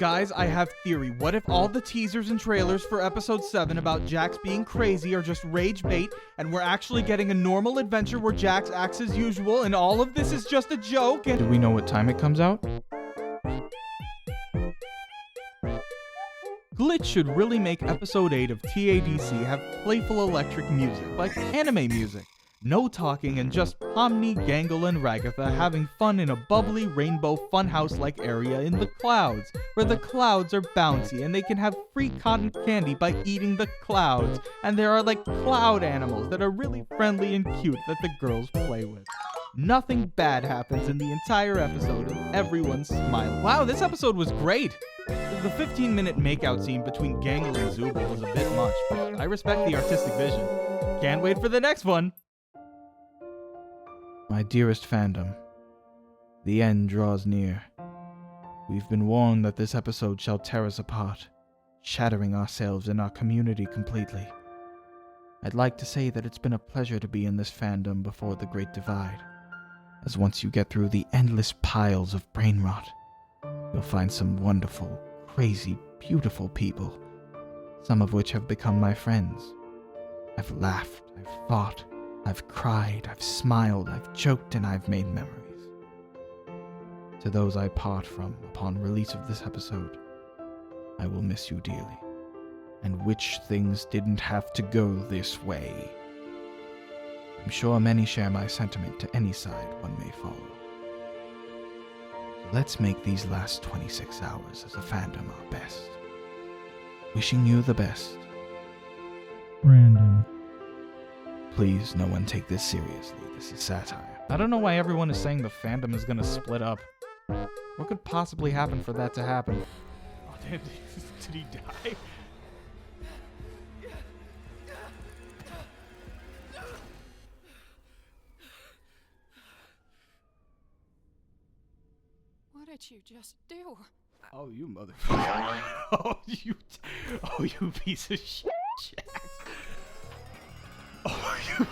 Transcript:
Guys, I have theory. What if all the teasers and trailers for episode 7 about Jax being crazy are just rage bait, and we're actually getting a normal adventure where Jax acts as usual, and all of this is just a joke, and— Do we know what time it comes out? Glitch should really make episode 8 of TADC have playful electric music, like anime music. No talking and just Pomni, Gangle, and Ragatha having fun in a bubbly rainbow funhouse-like area in the clouds, where the clouds are bouncy and they can have free cotton candy by eating the clouds, and there are like cloud animals that are really friendly and cute that the girls play with. Nothing bad happens in the entire episode and everyone's smiling. Wow, this episode was great! The 15-minute makeout scene between Gangle and Zooble was a bit much, but I respect the artistic vision. Can't wait for the next one! My dearest fandom, the end draws near. We've been warned that this episode shall tear us apart, shattering ourselves and our community completely. I'd like to say that it's been a pleasure to be in this fandom before the Great Divide, as once you get through the endless piles of brain rot, you'll find some wonderful, crazy, beautiful people, some of which have become my friends. I've laughed, I've fought, I've cried, I've smiled, I've joked, and I've made memories. To those I part from upon release of this episode, I will miss you dearly. And which things didn't have to go this way? I'm sure many share my sentiment to any side one may follow. So let's make these last 26 hours as a fandom our best. Wishing you the best. Brandon. Please, no one take this seriously. This is satire. I don't know why everyone is saying the fandom is gonna split up. What could possibly happen for that to happen? Oh, damn, did he die? What did you just do? Oh, you motherfucker. Oh, you piece of shit. Oh, you...